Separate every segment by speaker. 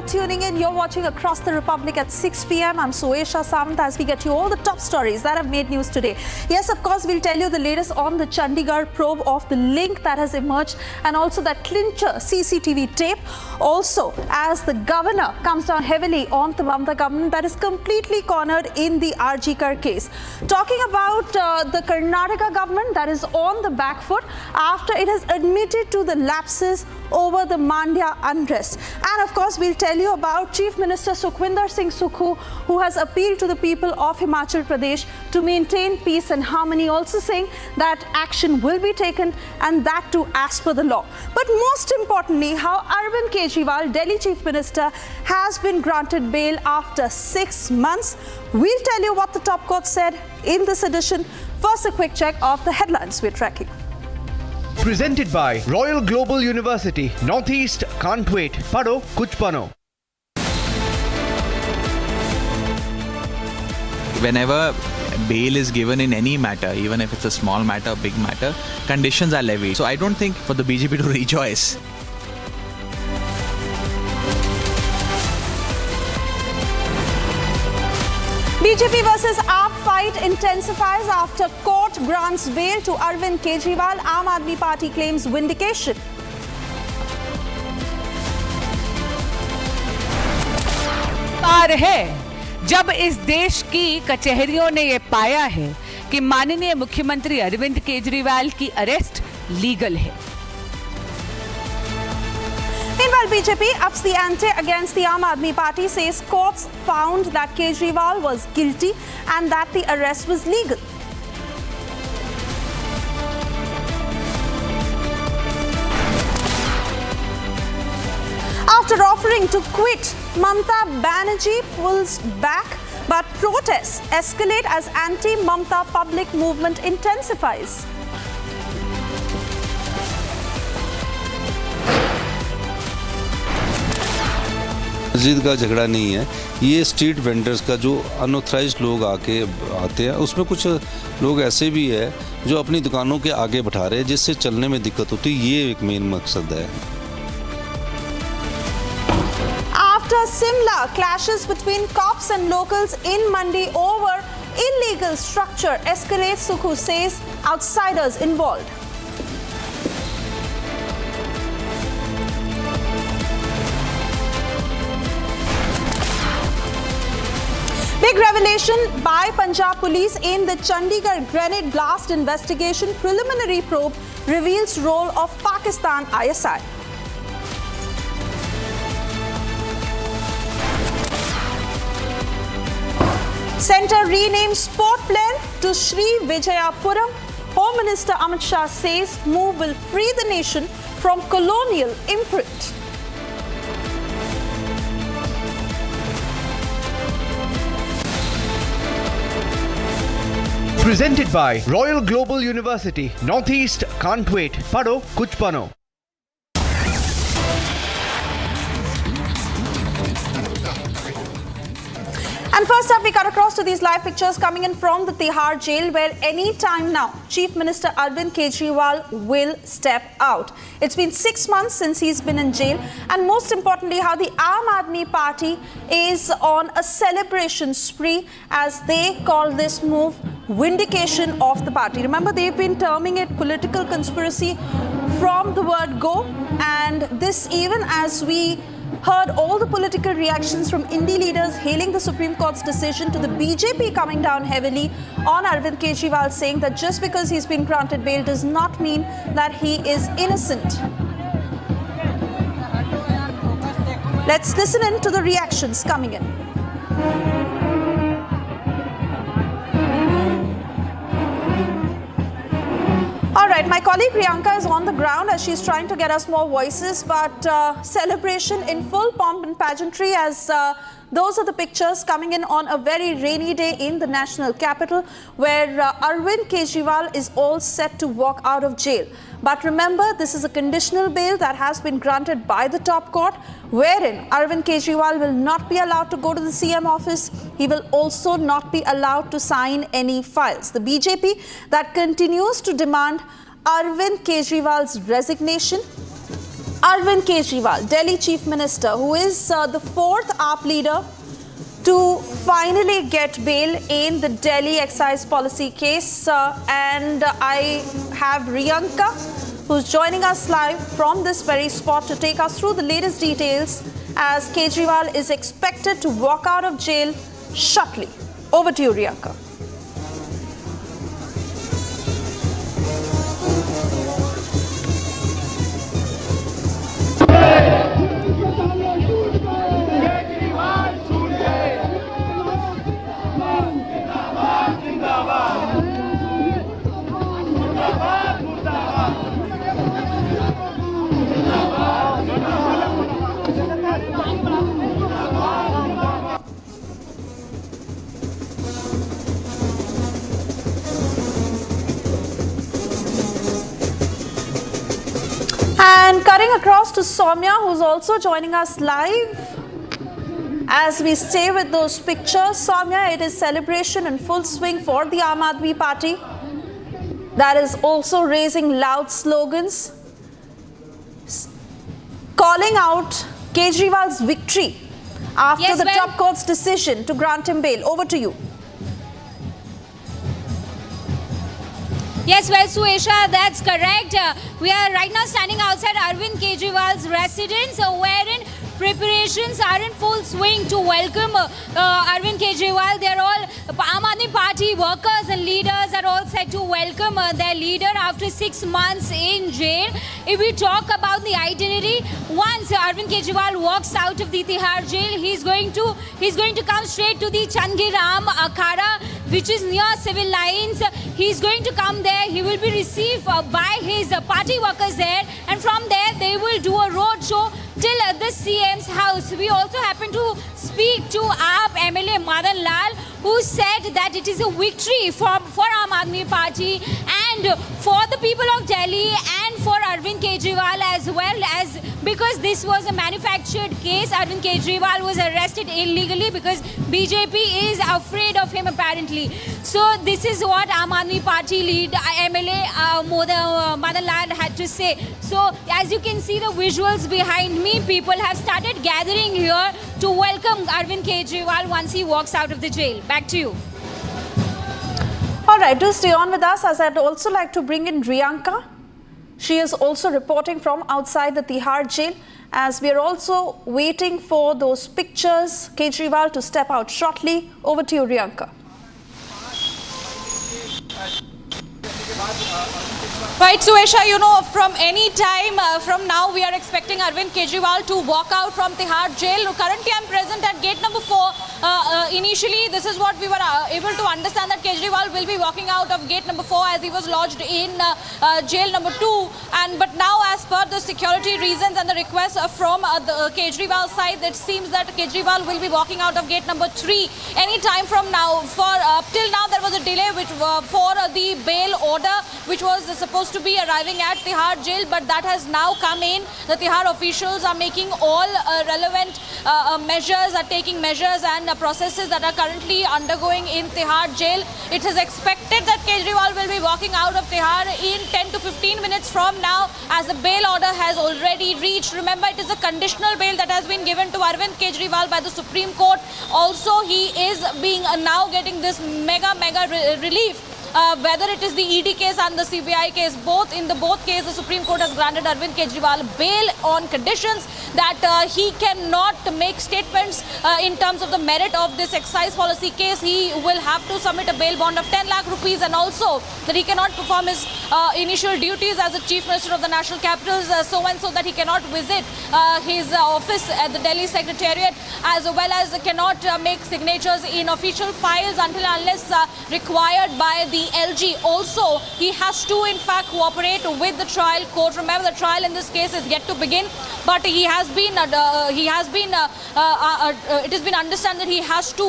Speaker 1: tuning in. You're watching Across the Republic at 6 p.m. I'm Suesha Samant as we get you all the top stories that have made news today. Yes, of course, we'll tell you the latest on the Chandigarh probe of the link that has emerged and also that clincher CCTV tape. Also, as the governor comes down heavily on the Mamata government that is completely cornered in the RG Kar case. Talking about the Karnataka government that is on the back foot after it has admitted to the lapses over the Mandya unrest. And of course, we'll tell you about Chief Minister Sukhwinder Singh Sukhu, who has appealed to the people of Himachal Pradesh to maintain peace and harmony, also saying that action will be taken and that too as per the law. But most importantly, how Arvind Kejriwal, Delhi Chief Minister, has been granted bail after 6 months. We'll tell you what the top court said in this edition. First, a quick check of the headlines we're tracking.
Speaker 2: Presented by Royal Global University. Northeast can't wait. Pado kuch bano.
Speaker 3: Whenever bail is given in any matter, even if it's a small matter, big matter, conditions are levied. So I don't think for the BJP to rejoice.
Speaker 1: BJP versus AAP fight intensifies after court grants bail to Arvind Kejriwal. Aam Aadmi Party claims vindication.
Speaker 4: पार है जब इस देश की कचहरियों ने ये पाया है कि माननीय मुख्यमंत्री अरविंद केजरीवाल की अरेस्ट लीगल है.
Speaker 1: Meanwhile, BJP ups the ante against the Aam Aadmi Party, says courts found that Kejriwal was guilty and that the arrest was legal. After offering to quit, Mamata Banerjee pulls back, but protests escalate as anti-Mamata public movement intensifies.
Speaker 5: मस्जिद का झगड़ा नहीं है, ये street vendors का जो unauthorised लोग आते हैं, उसमें कुछ लोग ऐसे भी है जो अपनी दुकानों के आगे बैठा रहे हैं जिससे चलने में दिक्कत होती है. ये एक मेन मकसद है.
Speaker 1: After Simla, clashes between cops and locals in Mandi over illegal structure escalates, Sukhu says outsiders involved. Big revelation by Punjab police in the Chandigarh grenade blast investigation. Preliminary probe reveals role of Pakistan ISI. Centre renames Port Blair to Sri Vijayapuram. Home Minister Amit Shah says move will free the nation from colonial imprint.
Speaker 2: Presented by Royal Global University. Northeast can't wait. Pado kuch bano.
Speaker 1: And first up, we cut across to these live pictures coming in from the Tihar jail, where any time now, Chief Minister Arvind Kejriwal will step out. It's been 6 months since he's been in jail, and most importantly, how the Aam Aadmi Party is on a celebration spree as they call this move vindication of the party. Remember, they've been terming it political conspiracy from the word go, and this even as we heard all the political reactions from indie leaders hailing the Supreme Court's decision, to the BJP coming down heavily on Arvind Kejriwal, saying that just because he's been granted bail does not mean that he is innocent. Let's listen in to the reactions coming in. All right, my colleague Priyanka is on the ground as she's trying to get us more voices, but celebration in full pomp and pageantry as those are the pictures coming in on a very rainy day in the national capital, where Arvind Kejriwal is all set to walk out of jail. But remember, this is a conditional bail that has been granted by the top court, wherein Arvind Kejriwal will not be allowed to go to the CM office. He will also not be allowed to sign any files. The BJP that continues to demand Arvind Kejriwal's resignation Arvind Kejriwal, Delhi Chief Minister, who is the fourth AAP leader to finally get bail in the Delhi excise policy case. And I have Riyanka, who's joining us live from this very spot to take us through the latest details as Kejriwal is expected to walk out of jail shortly. Over to you, Riyanka. And cutting across to Soumya, who's also joining us live. As we stay with those pictures, Soumya, it is celebration in full swing for the Aam Aadmi Party. That is also raising loud slogans, calling out Kejriwal's victory after the top court's decision to grant him bail. Over to you.
Speaker 6: Yes, well, Suesha, that's correct. We are right now standing outside Arvind Kejriwal's residence, wherein preparations are in full swing to welcome Arvind Kejriwal. They're all Aam Aadmi Party workers and leaders are all set to welcome their leader after 6 months in jail. If we talk about the itinerary, once Arvind Kejriwal walks out of the Tihar jail, he's going to come straight to the Changiram Akhada, which is near civil lines. He's going to come there. He will be received by his party workers there, and from there they will do a road show till the CM's house. We also happen to speak to AAP MLA Madan Lal, who said that it is a victory for Aam Aadmi Party and for the people of Delhi and for Arvind Kejriwal as well, as because this was a manufactured case. Arvind Kejriwal was arrested illegally because BJP is afraid of him apparently. So this is what Aam Aadmi Party lead MLA Madan Lal had to say. So as you can see the visuals behind me, people have started gathering here to welcome Arvind Kejriwal once he walks out of the jail. Back to you.
Speaker 1: All right, do stay on with us, as I'd also like to bring in Riyanka. She is also reporting from outside the Tihar jail, as we are also waiting for those pictures, Kejriwal to step out shortly. Over to you, Riyanka.
Speaker 7: Right, Suesha, you know, from any time from now, we are expecting Arvind Kejriwal to walk out from Tihar jail. Currently, I'm present at gate number 4. Initially, this is what we were able to understand, that Kejriwal will be walking out of gate number 4 as he was lodged in jail number 2. But now, as per the security reasons and the request from the Kejriwal side, it seems that Kejriwal will be walking out of gate number 3 any time from now. Till now, there was a delay for the bail order, which was supposed to be arriving at Tihar jail, but that has now come in. The Tihar officials are making all relevant measures, are taking measures and processes that are currently undergoing in Tihar jail. It is expected that Kejriwal will be walking out of Tihar in 10 to 15 minutes from now, as the bail order has already reached. Remember, it is a conditional bail that has been given to Arvind Kejriwal by the Supreme Court. Also, he is being now getting this mega relief. Whether it is the ED case and the CBI case, in both cases, the Supreme Court has granted Arvind Kejriwal bail on conditions that he cannot make statements in terms of the merit of this excise policy case. He will have to submit a bail bond of 10 lakh rupees, and also that he cannot perform his initial duties as the Chief Minister of the National Capitals, so and so that he cannot visit his office at the Delhi Secretariat, as well as cannot make signatures in official files until unless required by the LG. Also, he has to in fact cooperate with the trial court. Remember, the trial in this case is yet to begin, but it has been understood that he has to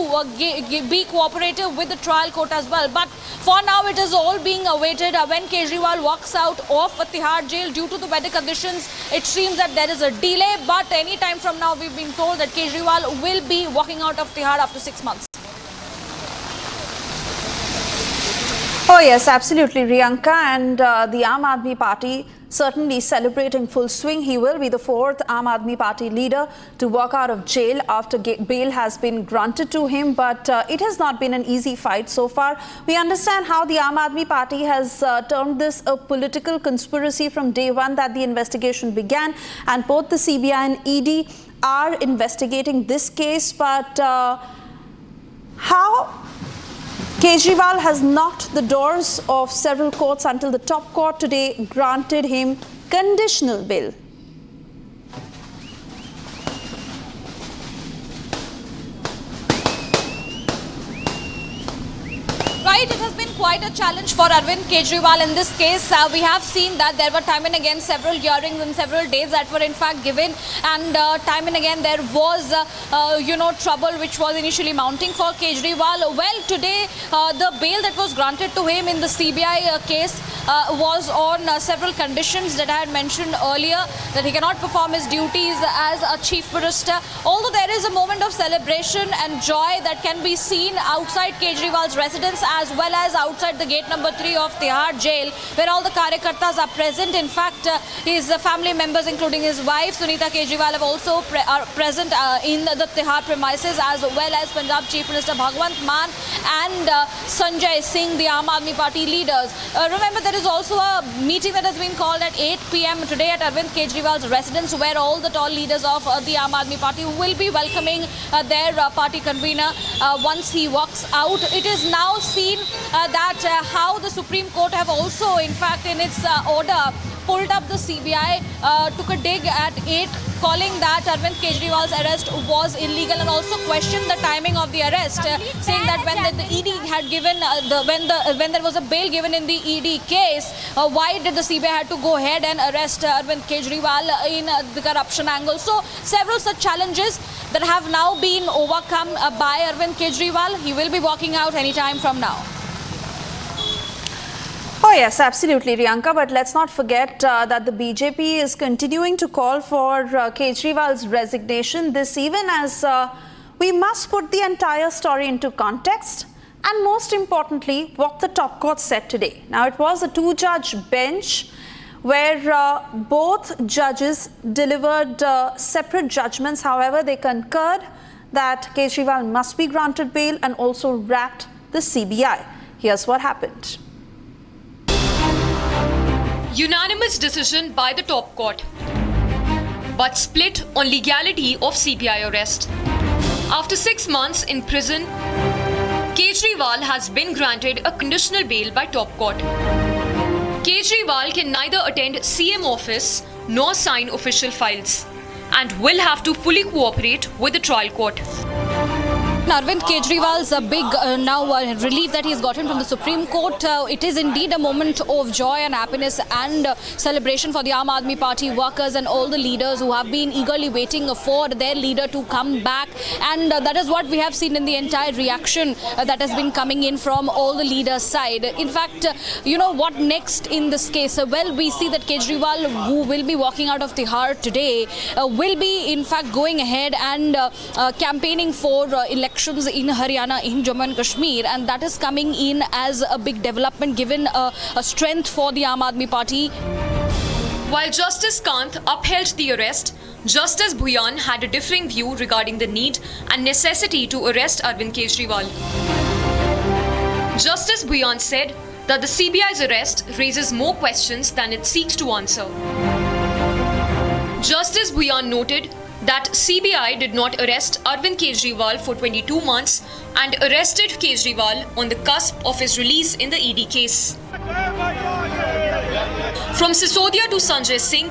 Speaker 7: be cooperative with the trial court as well. But for now, it is all being awaited when Kejriwal walks out of Tihar jail. Due to the weather conditions, it seems that there is a delay, but any time from now, we've been told that Kejriwal will be walking out of Tihar after 6 months.
Speaker 1: Oh yes, absolutely, Riyanka. And the Aam Aadmi Party certainly celebrating full swing. He will be the fourth Aam Aadmi Party leader to walk out of jail after bail has been granted to him. But it has not been an easy fight so far. We understand how the Aam Aadmi Party has termed this a political conspiracy from day one that the investigation began. And both the CBI and ED are investigating this case. But how Kejriwal has knocked the doors of several courts until the top court today granted him conditional bail.
Speaker 7: Right, it has been quite a challenge for Arvind Kejriwal in this case. We have seen that there were time and again several hearings and several days that were in fact given, and time and again there was trouble which was initially mounting for Kejriwal. Well, today the bail that was granted to him in the CBI case was on several conditions that I had mentioned earlier, that he cannot perform his duties as a chief minister. Although there is a moment of celebration and joy that can be seen outside Kejriwal's residence as well as outside the gate number 3 of Tihar jail, where all the Karyakartas are present. In fact, his family members, including his wife Sunita Kejriwal, have also are present in the Tihar premises, as well as Punjab Chief Minister Bhagwant Mann and Sanjay Singh, the Aam Aadmi Party leaders. Remember, there is also a meeting that has been called at 8 p.m. today at Arvind Kejriwal's residence, where all the tall leaders of the Aam Aadmi Party will be welcoming their party convener once he walks out. It is now seen that how the Supreme Court have also, in fact, in its order, pulled up the CBI, took a dig at 8, calling that Arvind Kejriwal's arrest was illegal, and also questioned the timing of the arrest, saying that when the ED had given when there was a bail given in the ED case, why did the CBI had to go ahead and arrest Arvind Kejriwal in the corruption angle? So several such challenges that have now been overcome by Arvind Kejriwal. He will be walking out any time from now.
Speaker 1: Oh yes, absolutely, Riyanka. But let's not forget that the BJP is continuing to call for Kejriwal's resignation. This even as we must put the entire story into context, and most importantly, what the top court said today. Now, it was a 2-judge bench where both judges delivered separate judgments. However, they concurred that Kejriwal must be granted bail and also wrapped the CBI. Here's what happened.
Speaker 8: Unanimous decision by the top court, but split on legality of CBI arrest. After 6 months in prison, Kejriwal has been granted a conditional bail by top court. Kejriwal can neither attend CM office nor sign official files, and will have to fully cooperate with the trial court.
Speaker 7: Arvind Kejriwal's big relief that he's gotten from the Supreme Court. It is indeed a moment of joy and happiness and celebration for the Aam Aadmi Party workers and all the leaders who have been eagerly waiting for their leader to come back. And that is what we have seen in the entire reaction that has been coming in from all the leaders' side. In fact, what next in this case? Well, we see that Kejriwal, who will be walking out of Tihar today, will be in fact going ahead and campaigning for elections in Haryana, in Jammu and Kashmir, and that is coming in as a big development, given a strength for the Aam Aadmi Party.
Speaker 8: While Justice Kant upheld the arrest, Justice Bhuyan had a differing view regarding the need and necessity to arrest Arvind Kejriwal. Justice Bhuyan said that the CBI's arrest raises more questions than it seeks to answer. Justice Bhuyan noted that CBI did not arrest Arvind Kejriwal for 22 months and arrested Kejriwal on the cusp of his release in the ED case. From Sisodia to Sanjay Singh,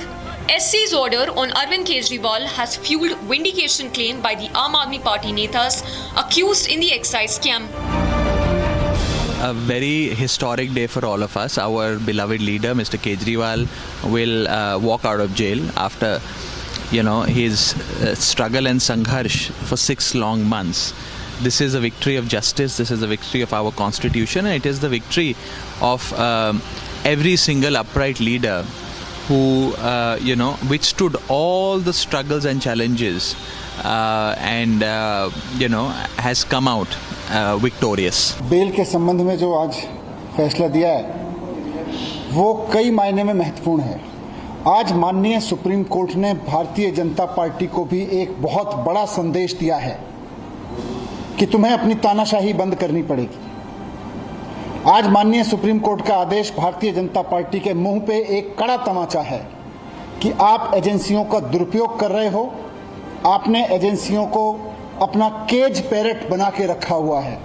Speaker 8: SC's order on Arvind Kejriwal has fueled vindication claim by the Aam Aadmi Party netas accused in the excise scam.
Speaker 3: A very historic day for all of us. Our beloved leader, Mr. Kejriwal, will walk out of jail after his struggle and sangharsh for 6 long months. This is a victory of justice. This is a victory of our constitution, and it is the victory of every single upright leader who withstood all the struggles and challenges and has come out victorious.
Speaker 9: Bail के संबंध में जो आज फैसला दिया है वो कई मायने में महत्वपूर्ण है. आज माननीय सुप्रीम कोर्ट ने भारतीय जनता पार्टी को भी एक बहुत बड़ा संदेश दिया है कि तुम्हें अपनी तानाशाही बंद करनी पड़ेगी। आज माननीय सुप्रीम कोर्ट का आदेश भारतीय जनता पार्टी के मुंह पे एक कड़ा तमाचा है कि आप एजेंसियों का दुरुपयोग कर रहे हो। आपने एजेंसियों को अपना केज पैरेट बना के रखा हुआ है।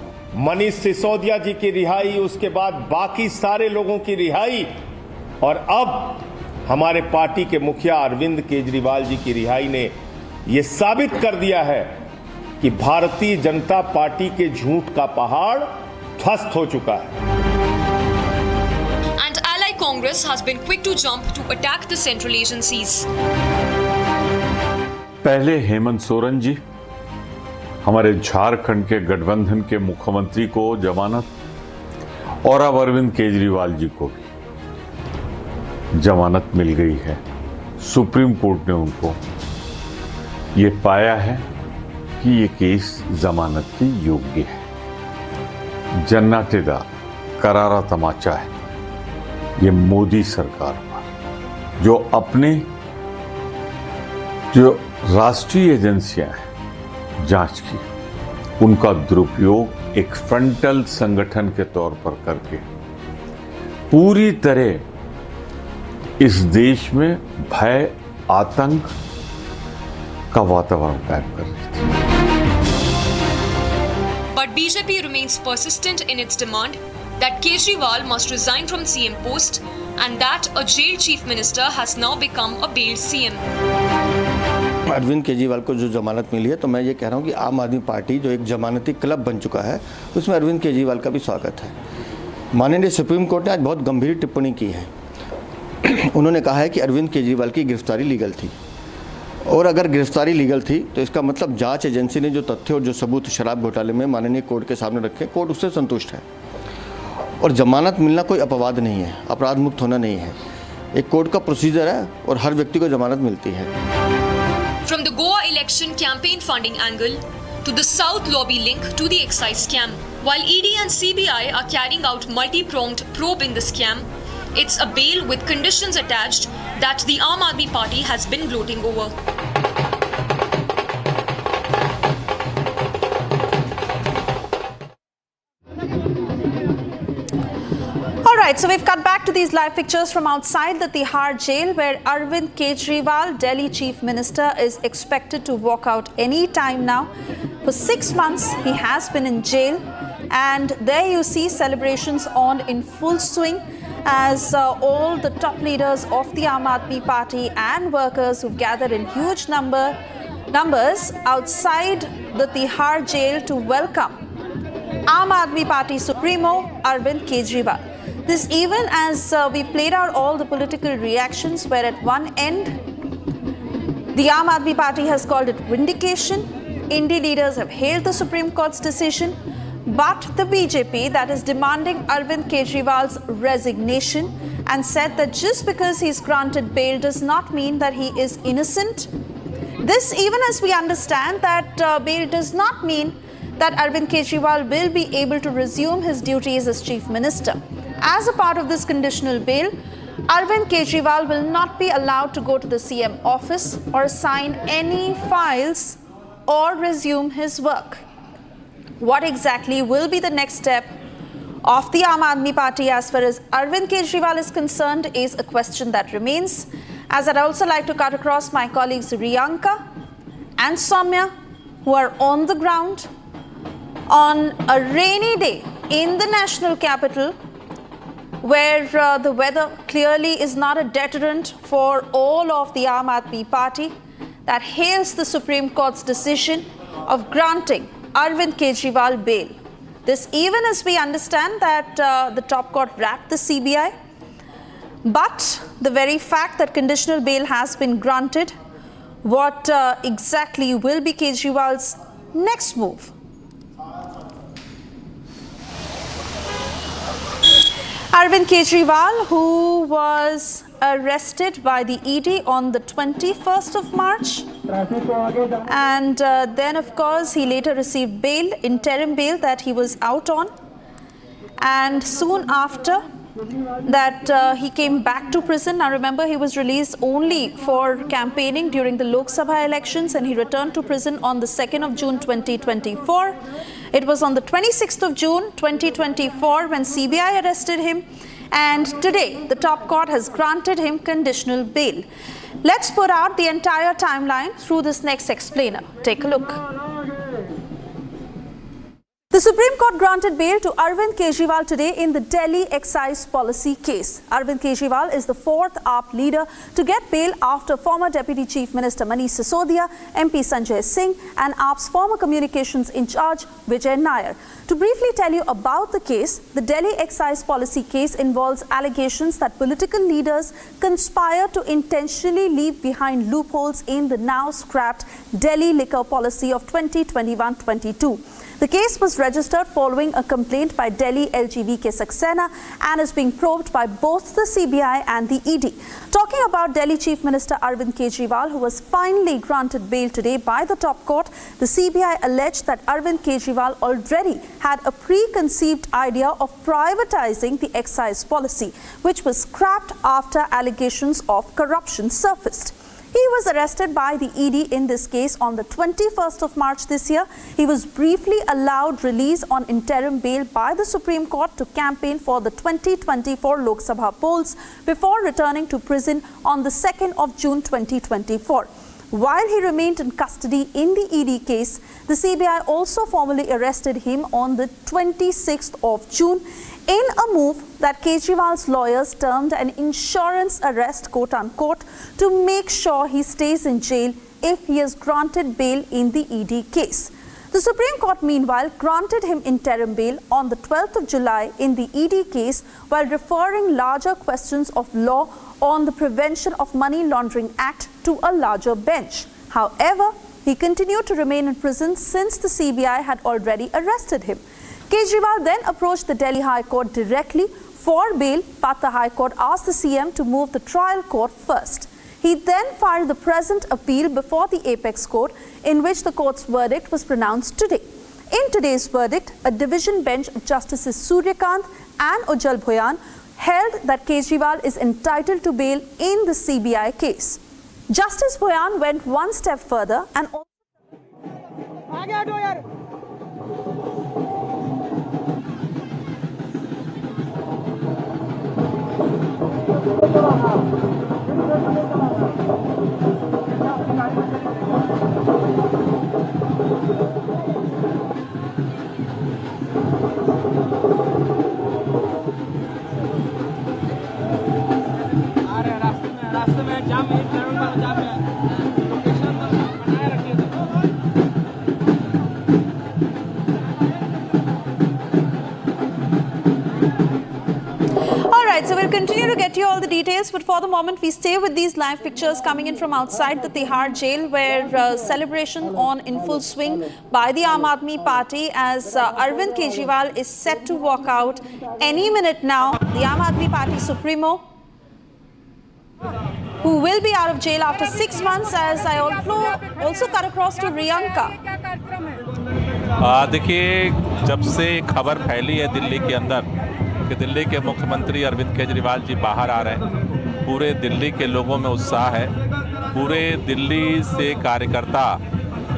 Speaker 10: मनीष सिसोदिया जी की रिहाई, उसके बाद बाकी सारे लोगों की रिहाई और अब हमारे पार्टी के मुखिया अरविंद केजरीवाल जी की रिहाई ने यह साबित कर दिया है कि भारतीय जनता पार्टी के झूठ का पहाड़ ध्वस्त हो चुका है।
Speaker 8: And Ally Congress has been quick to jump to attack the central agencies.
Speaker 11: पहले हेमंत सोरेन जी, हमारे झारखंड के गठबंधन के मुख्यमंत्री को जमानत और अब अरविंद केजरीवाल जी को भी जमानत मिल गई है। सुप्रीम कोर्ट ने उनको ये पाया है कि ये केस जमानत के योग्य है। जन्नाटेदार करारा तमाचा है ये मोदी सरकार पर, जो अपने जो राष्ट्रीय एजेंसियां हैं जांच की, उनका दुरुपयोग एक फ्रंटल संगठन के तौर पर करके पूरी तरह इस देश में भय, आतंक का वातावरण कायम कर रही थी।
Speaker 8: But BJP remains persistent in its demand that Kejriwal must resign from CM post and that a jailed chief minister has now become a bailed CM.
Speaker 12: Arvind Kejriwal को जो जमानत मिली है, तो मैं ये कह रहा हूँ कि आम आदमी पार्टी जो एक जमानती क्लब बन चुका है, उसमें अरविंद केजरीवाल का भी स्वागत है। माननीय सुप्रीम कोर्ट ने आज बहुत गंभीर टिप्पणी की है। उन्होंने कहा है कि अरविंद केजरीवाल की गिरफ्तारी लीगल थी, और अगर गिरफ्तारी लीगल थी तो इसका मतलब जांच एजेंसी ने जो तथ्य और जो सबूत शराब घोटाले में माननीय कोर्ट के सामने रखे, कोर्ट उससे संतुष्ट है। और जमानत मिलना कोई अपवाद नहीं है, अपराध मुक्त होना नहीं है। एक कोर्ट का प्रोसीजर है और हर व्यक्ति को जमानत मिलती है।
Speaker 8: From the Goa election campaign funding angle to the South lobby link to the excise scam, while ED and CBI are carrying out multi-pronged probe in the scam, it's a bail with conditions attached that the Aam Aadmi Party has been gloating over.
Speaker 1: Alright, so we've cut back to these live pictures from outside the Tihar jail, where Arvind Kejriwal, Delhi Chief Minister, is expected to walk out any time now. For 6 months, he has been in jail, and there you see celebrations on in full swing as all the top leaders of the Aam Aadmi Party and workers who've gathered in huge numbers outside the Tihar jail to welcome Aam Aadmi Party Supremo Arvind Kejriwal. This even as we played out all the political reactions, where at one end the Aam Aadmi Party has called it vindication, Indie leaders have hailed the Supreme Court's decision, but the BJP that is demanding Arvind Kejriwal's resignation and said that just because he's granted bail does not mean that he is innocent. This even as we understand that bail does not mean that Arvind Kejriwal will be able to resume his duties as Chief Minister. As a part of this conditional bail, Arvind Kejriwal will not be allowed to go to the CM office or sign any files or resume his work. What exactly will be the next step of the Aam Aadmi Party as far as Arvind Kejriwal is concerned is a question that remains. As I'd also like to cut across my colleagues Riyanka and Soumya, who are on the ground on a rainy day in the national capital, where the weather clearly is not a deterrent for all of the Aam Aadmi Party that hails the Supreme Court's decision of granting Arvind Kejriwal bail. This even as we understand that the top court wrapped the CBI, but the very fact that conditional bail has been granted, what exactly will be Kejriwal's next move? Arvind Kejriwal, who was arrested by the ED on the 21st of March, and then of course he later received bail, interim bail that he was out on, and soon after that he came back to prison. Now remember, he was released only for campaigning during the Lok Sabha elections, and he returned to prison on the 2nd of June 2024. It was on the 26th of June 2024 when CBI arrested him, and today the top court has granted him conditional bail. Let's put out the entire timeline through this next explainer. Take a look. The Supreme Court granted bail to Arvind Kejriwal today in the Delhi excise policy case. Arvind Kejriwal is the fourth AAP leader to get bail after former Deputy Chief Minister Manish Sisodia, MP Sanjay Singh and AAP's former communications in charge Vijay Nair. To briefly tell you about the case, the Delhi excise policy case involves allegations that political leaders conspire to intentionally leave behind loopholes in the now scrapped Delhi liquor policy of 2021-22. The case was registered following a complaint by Delhi LGV K Saxena and is being probed by both the CBI and the ED. Talking about Delhi Chief Minister Arvind Kejriwal, who was finally granted bail today by the top court, the CBI alleged that Arvind Kejriwal already had a preconceived idea of privatizing the excise policy, which was scrapped after allegations of corruption surfaced. He was arrested by the ED in this case on the 21st of March this year. He was briefly allowed release on interim bail by the Supreme Court to campaign for the 2024 Lok Sabha polls before returning to prison on the 2nd of June 2024. While he remained in custody in the ED case, the CBI also formally arrested him on the 26th of June in a move that Kejriwal's lawyers termed an insurance arrest, quote-unquote, to make sure he stays in jail if he is granted bail in the ED case. The Supreme Court, meanwhile, granted him interim bail on the 12th of July in the ED case while referring larger questions of law on the Prevention of Money Laundering Act to a larger bench. However, he continued to remain in prison since the CBI had already arrested him. Kejriwal then approached the Delhi High Court directly for bail, but the High Court asked the CM to move the trial court first. He then filed the present appeal before the Apex Court, in which the court's verdict was pronounced today. In today's verdict, a division bench of Justices Suryakant and Ujjal Bhuyan held that Kejriwal is entitled to bail in the CBI case. Justice Bhuyan went one step further and so we'll continue to get you all the details, but for the moment we stay with these live pictures coming in from outside the Tihar jail, where celebration on in full swing by the Aam Aadmi Party as Arvind Kejriwal is set to walk out any minute now. The Aam Aadmi Party Supremo, who will be out of jail after 6 months, as I also cut across to Riyanka.
Speaker 13: देखिए, जब से खबर फैली है दिल्ली के अंदर कि दिल्ली के मुख्यमंत्री अरविंद केजरीवाल जी बाहर आ रहे हैं, पूरे दिल्ली के लोगों में उत्साह है। पूरे दिल्ली से कार्यकर्ता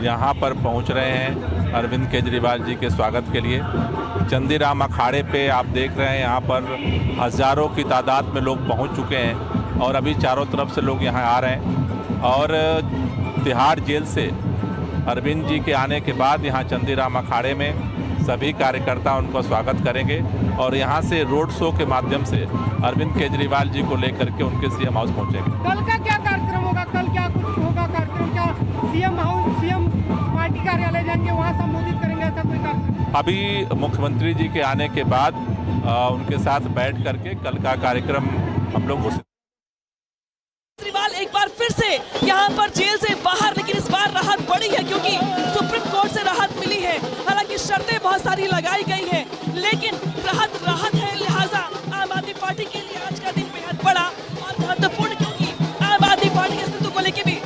Speaker 13: यहाँ पर पहुँच रहे हैं अरविंद केजरीवाल जी के स्वागत के लिए। चंदीराम अखाड़े पे आप देख रहे हैं, यहाँ पर हज़ारों की तादाद में लोग पहुँच चुके हैं और अभी चारों तरफ से लोग यहाँ आ रहे हैं। और तिहाड़ जेल से अरविंद जी के आने के बाद यहाँ चंदीराम अखाड़े में सभी कार्यकर्ता उनका स्वागत करेंगे और यहाँ से रोड शो के माध्यम से अरविंद केजरीवाल जी को लेकर के उनके सीएम हाउस पहुँचेंगे।
Speaker 14: कल का क्या कार्यक्रम होगा? कल क्या कुछ होगा कार्यक्रम? क्या सीएम हाउस, सीएम पार्टी कार्यालय जाएंगे, वहाँ संबोधित करेंगे, ऐसा कोई कार्यक्रम?
Speaker 13: अभी मुख्यमंत्री जी के आने के बाद उनके साथ बैठ करके कल का कार्यक्रम हम लोग
Speaker 15: केजरीवाल एक बार फिर से यहाँ पर जेल से बाहर, लेकिन इस बार राहत बढ़ी है क्योंकि सुप्रीम कोर्ट से राहत मिली है। हालांकि शर्तें बहुत सारी लगाई गई हैं, लेकिन राहत है। लिहाजा आम आदमी पार्टी के लिए आज का दिन बेहद बड़ा और महत्वपूर्ण, क्योंकि आम आदमी पार्टी के अस्तित्व को लेकर भी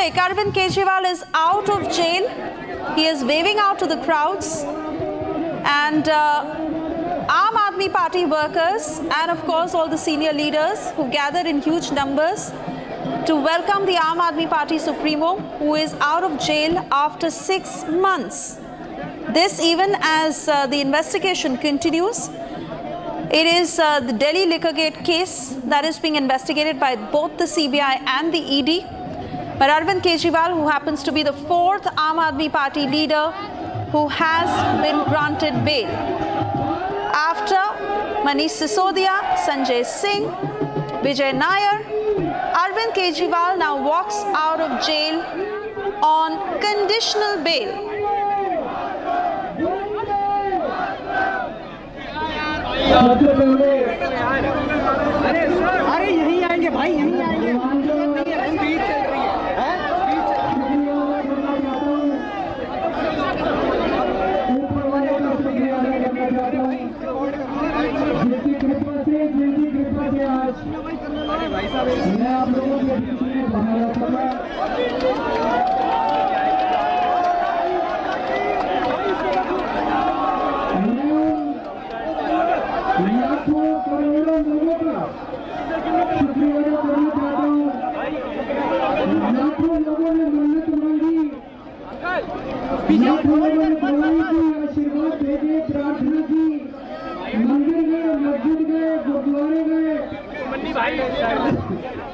Speaker 1: Republic, Arvind Kejriwal is out of jail. He is waving out to the crowds. And Aam Aadmi Party workers and of course all the senior leaders who gathered in huge numbers to welcome the Aam Aadmi Party Supremo, who is out of jail after 6 months. This even as the investigation continues. It is the Delhi Liquorgate case that is being investigated by both the CBI and the ED. But Arvind Kejriwal, who happens to be the 4th Aam Aadmi Party leader who has been granted bail. After Manish Sisodia, Sanjay Singh, Vijay Nair, Arvind Kejriwal now walks out of jail on conditional bail.
Speaker 14: अरे यहीं आएंगे भाई, यहीं आएंगे। Speech चल रही है, speech भाई साहब, मैं आप लोगों के बीच में लाखों करोड़ों लोगों का शुक्रिया करना चाहता हूँ। लाखों लोगों ने मन्नत मांगी, लाखों लोगों ने दुआएं की, आशीर्वाद भेजे, प्रार्थना की, मंदिर गए, मस्जिद गए, गुरुद्वारे गए,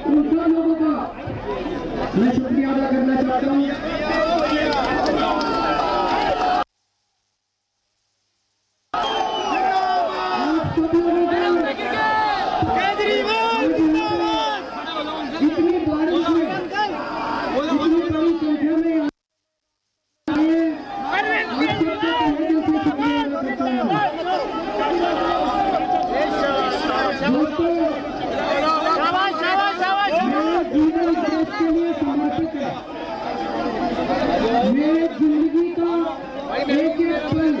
Speaker 14: उन सब लोगों का मैं शुक्रिया अदा करना चाहता हूँ। मेरे जिंदगी का एक एक पल,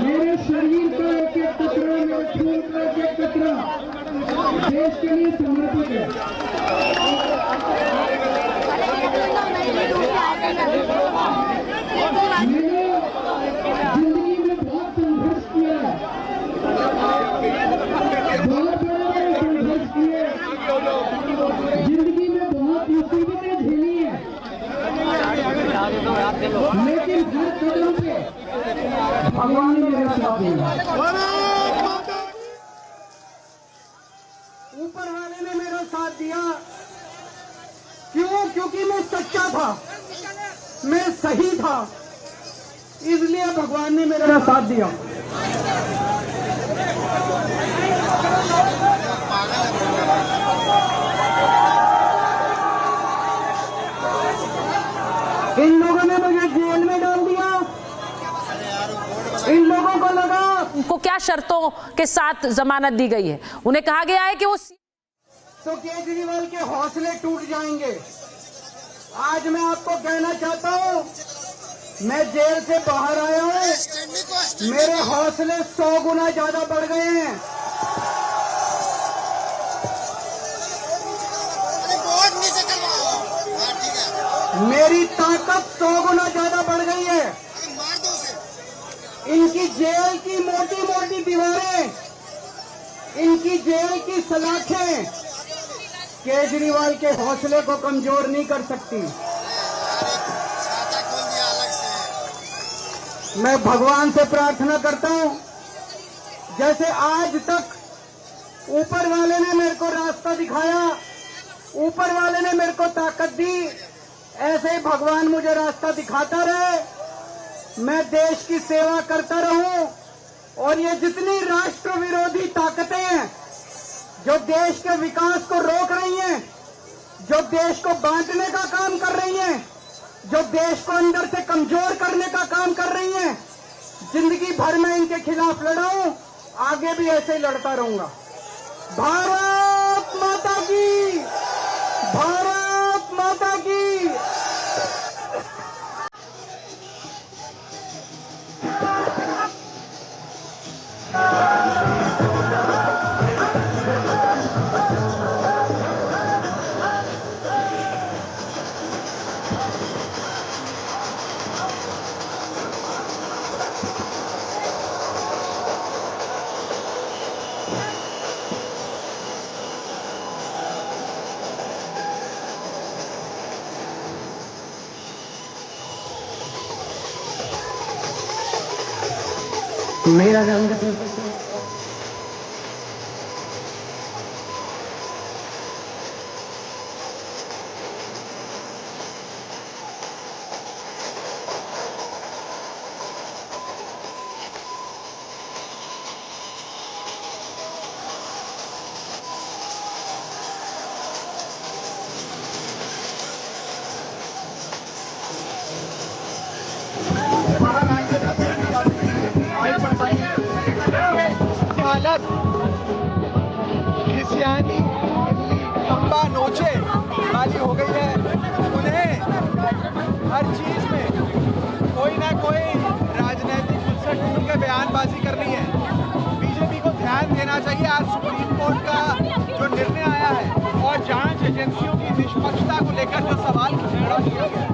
Speaker 14: मेरे शरीर का एक एक कतरा, मेरे खून का एक एक कतरा देश के लिए समर्पित है। मैंने जिंदगी में बहुत संघर्ष किया है, बहुत बड़े संघर्ष किए, जिंदगी में बहुत मुसीबतें झेली है, लेकिन हर कदम पे भगवान ने मेरा साथ दिया। ऊपर वाले ने मेरा साथ दिया। क्यों? क्योंकि मैं सच्चा था, मैं सही था, इसलिए भगवान ने मेरा साथ दिया। इन लोगों ने मुझे जेल में डाल दिया। इन लोगों को लगा
Speaker 16: उनको क्या शर्तों के साथ जमानत दी गई है? उन्हें कहा गया है कि वो
Speaker 14: तो केजरीवाल के हौसले टूट जाएंगे। आज मैं आपको कहना चाहता हूं, मैं जेल से बाहर आया हूं, मेरे हौसले 100 गुना ज्यादा बढ़ गए हैं। मेरी ताकत 100 गुना ज्यादा बढ़ गई है। इनकी जेल की मोटी मोटी दीवारें, इनकी जेल की सलाखें केजरीवाल के हौसले को कमजोर नहीं कर सकती। मैं भगवान से प्रार्थना करता हूं, जैसे आज तक ऊपर वाले ने मेरे को रास्ता दिखाया, ऊपर वाले ने मेरे को ताकत दी, ऐसे ही भगवान मुझे रास्ता दिखाता रहे, मैं देश की सेवा करता रहूं। और ये जितनी राष्ट्र विरोधी ताकतें हैं जो देश के विकास को रोक रही हैं, जो देश को बांटने का काम कर रही हैं, जो देश को अंदर से कमजोर करने का काम कर रही हैं, जिंदगी भर में इनके खिलाफ लड़ा हूं, आगे भी ऐसे ही लड़ता रहूंगा। भारत माता की, भारत माता की। मेरा रंग
Speaker 17: हालत खिसियानी अम्बा नोचे वाली हो गई है। उन्हें हर चीज में कोई ना कोई राजनीतिक उलझन ढूंढ के बयानबाजी करनी है। बीजेपी को ध्यान देना चाहिए आज सुप्रीम कोर्ट का जो निर्णय आया है और जांच एजेंसियों की निष्पक्षता को लेकर जो सवाल खड़ा किया गया,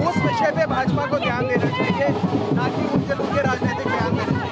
Speaker 17: उस विषय पे भाजपा को ध्यान देना चाहिए, ना कि उनके राजनीतिक बयान देना चाहिए।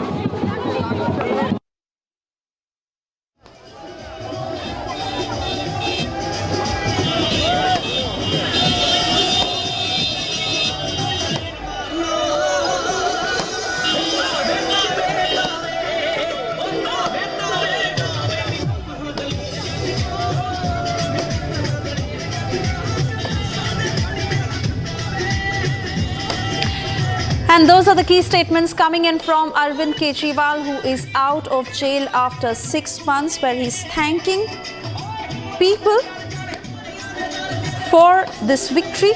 Speaker 1: And those are the key statements coming in from Arvind Kejriwal, who is out of jail after 6 months, where he's thanking people for this victory,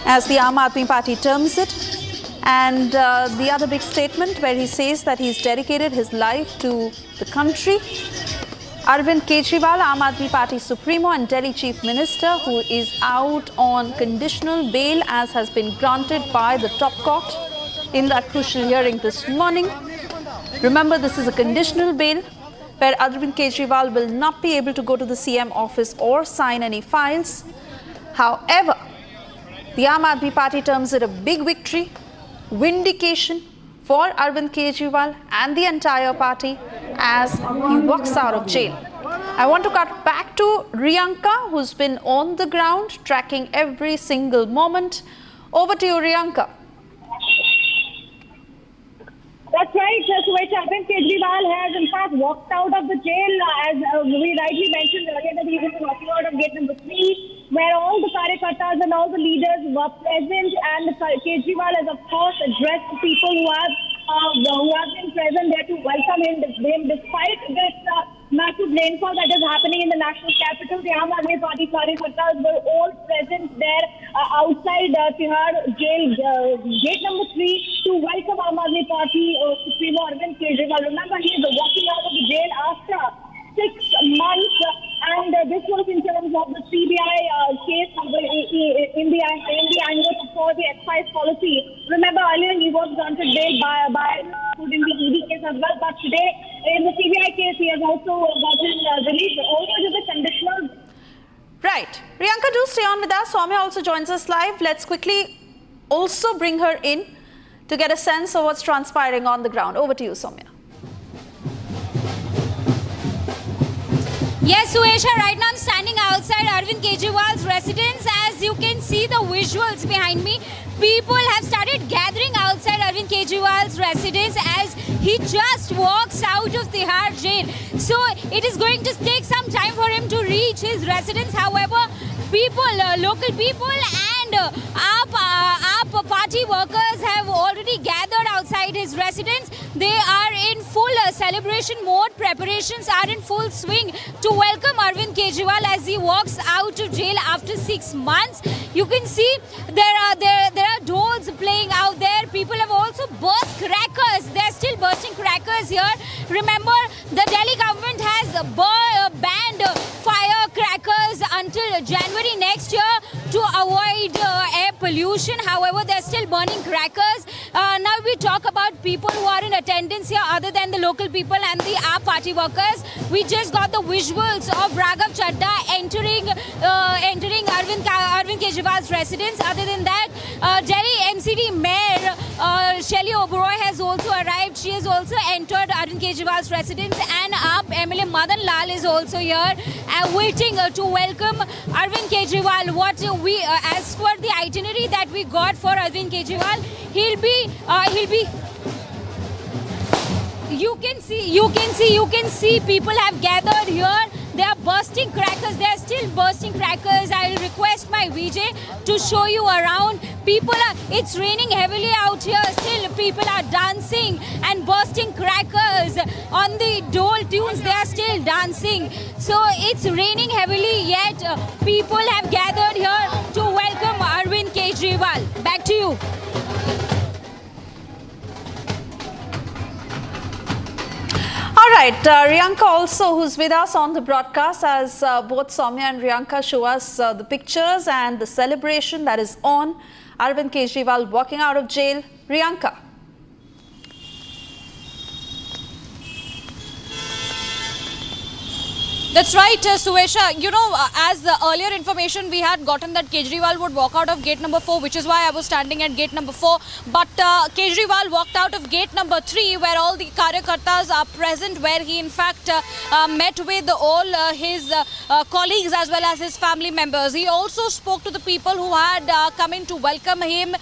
Speaker 1: as the Aam Aadmi Party terms it. And the other big statement where he says that he's dedicated his life to the country. Arvind Kejriwal, Aam Aadmi Party Supremo and Delhi Chief Minister, who is out on conditional bail as has been granted by the top court in that crucial hearing this morning. Remember, this is a conditional bail where Arvind Kejriwal will not be able to go to the CM office or sign any files. However, the Aam Aadmi Party terms it a big victory, vindication for Arvind Kejriwal and the entire party as he walks out of jail. I want to cut back to Riyanka, who's been on the ground tracking every single moment. Over to you, Riyanka.
Speaker 18: That's right, Suecha. Arvind Kejriwal has in fact walked out of the jail, as we rightly mentioned earlier, that he was walking out of gate number 3, where all the Karyakartas and all the leaders were present, and Kejriwal has of course addressed the people who have been present there to welcome him despite this massive rainfall that is happening in the national capital. The Aam Aadmi Party Karyakartas were all present there outside Tihar jail, gate number 3, to welcome Aam Aadmi Party Supremo Arvind Kejriwal. Remember, he is walking out of the jail after 6 months, and this was in terms of the CBI case in the angle for the excise policy. Remember, earlier he was granted bail by in the ED case as well, but today in the CBI case he has also gotten released, although it is a conditional.
Speaker 1: Right. Riyanka, do stay on with us. Soumya also joins us live. Let's quickly also bring her in to get a sense of what's transpiring on the ground. Over to you, Soumya.
Speaker 6: Yes, Suesha, right now I'm standing outside Arvind Kejriwal's residence. As you can see the visuals behind me, people have started gathering outside Arvind Kejriwal's residence as he just walks out of Tihar jail. So it is going to take some time for him to reach his residence. However, people, local people and AAP party workers have already gathered outside his residence. They are in full celebration mode. Preparations are in full swing to welcome Arvind Kejriwal as he walks out of jail after 6 months. You can see there are dolls playing out there. People have also burst crackers. They're still bursting crackers here. Remember, the Delhi government has banned firecrackers until January next year to avoid air pollution. However, they're still burning crackers. Now we talk about people who are in attendance here other than the local people and the AAP party workers. We just got the visuals of Raghav Chadha entering Arvind Kejriwal's residence. Other than that, Delhi MCD Mayor Shelly Oberoi has also arrived. She has also entered Arvind Kejriwal's residence, and AAP MLA Madan Lal is also here waiting to welcome Arvind Kejriwal. As for the itinerary that we got for Arvind Kejriwal, he'll be you can see people have gathered here. They are bursting crackers. They are still bursting crackers. I will request my VJ to show you around. It's raining heavily out here. Still, people are dancing and bursting crackers on the dole tunes. They are still dancing. So it's raining heavily, yet people have gathered here to welcome Arvind Kejriwal. Back to you.
Speaker 1: All right, Riyanka also, who's with us on the broadcast, as both Soumya and Riyanka show us the pictures and the celebration that is on Arvind Kejriwal walking out of jail. Riyanka.
Speaker 7: That's right, Suesha. You know, as the earlier information we had gotten that Kejriwal would walk out of gate number 4, which is why I was standing at gate number 4. But Kejriwal walked out of gate number 3, where all the Karyakartas are present, where he in fact met with all his colleagues as well as his family members. He also spoke to the people who had come in to welcome him.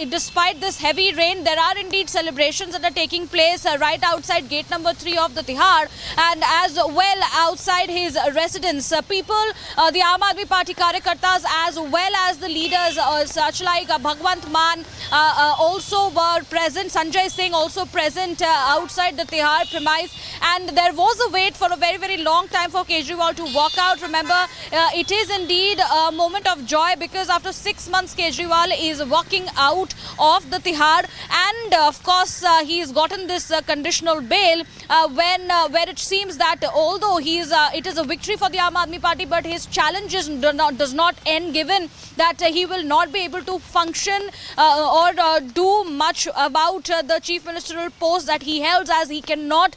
Speaker 7: Despite this heavy rain, there are indeed celebrations that are taking place right outside gate number 3 of the Tihar, and as well outside his residence. People, the Aam Aadmi Party Karyakartas as well as the leaders such like Bhagwant Mann also were present. Sanjay Singh also present outside the Tihar premise, and there was a wait for a very, very long time for Kejriwal to walk out. Remember, it is indeed a moment of joy because after 6 months Kejriwal is walking out of the Tihar, and of course he's gotten this conditional bail where it seems that although it is a victory for the Aam Aadmi Party, but his challenges does not end, given that he will not be able to function or do much about the chief ministerial post that he held, as he cannot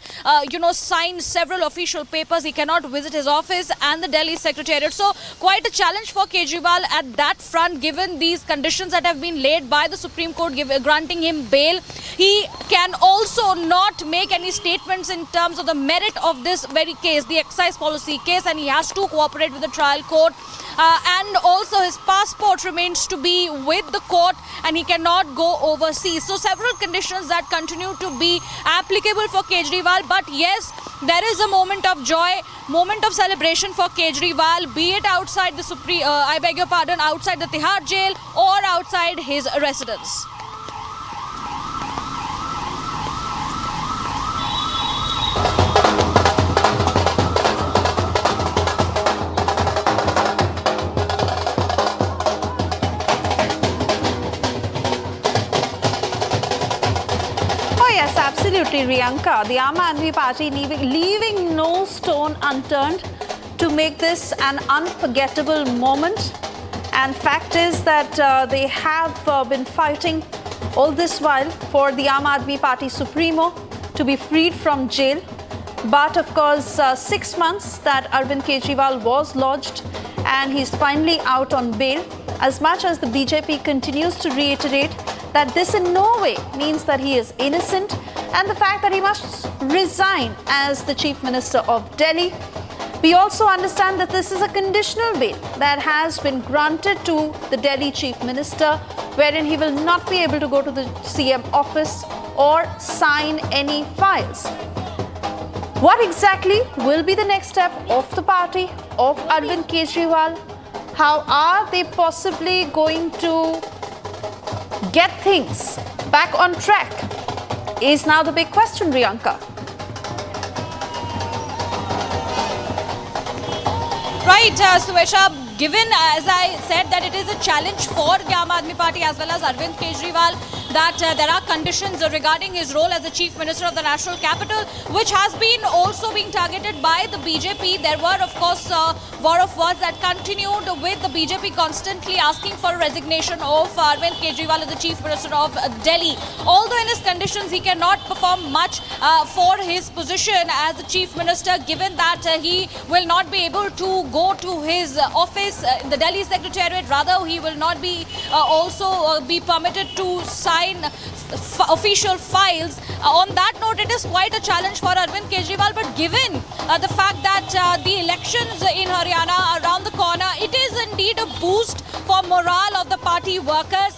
Speaker 7: sign several official papers, he cannot visit his office and the Delhi Secretariat. So quite a challenge for Kejriwal at that front, given these conditions that have been laid by the Supreme Court granting him bail. He can also not make any statements in terms of the merit of this very case, the excise policy case, and he has to cooperate with the trial court. And also his passport remains to be with the court and he cannot go overseas. So several conditions that continue to be applicable for Kejriwal. But yes, there is a moment of joy, moment of celebration for Kejriwal, be it outside the outside the Tihar jail or outside his residence.
Speaker 1: Absolutely, Riyanka. The Aam Aadmi Party leaving no stone unturned to make this an unforgettable moment. And fact is that they have been fighting all this while for the Aam Aadmi Party Supremo to be freed from jail. But of course, 6 months that Arvind Kejriwal was lodged and he's finally out on bail. As much as the BJP continues to reiterate that this in no way means that he is innocent, and the fact that he must resign as the Chief Minister of Delhi. We also understand that this is a conditional bail that has been granted to the Delhi Chief Minister, wherein he will not be able to go to the CM office or sign any files. What exactly will be the next step of the party of Arvind Kejriwal? How are they possibly going to get things back on track is now the big question, Riyanka.
Speaker 7: Right, Suesha, given, as I said, that it is a challenge for the Aam Aadmi Party as well as Arvind Kejriwal, that there are conditions regarding his role as the Chief Minister of the National Capital, which has been also being targeted by the BJP. There were, of course, war of words that continued with the BJP constantly asking for a resignation of Arvind Kejriwal as the Chief Minister of Delhi. Although in his conditions, he cannot perform much for his position as the Chief Minister, given that he will not be able to go to his office in the Delhi Secretariat. Rather, he will not be also be permitted to sign official files. On that note, it is quite a challenge for Arvind Kejriwal, but given the fact that the elections in Haryana are around the corner, it is indeed a boost for morale of the party workers.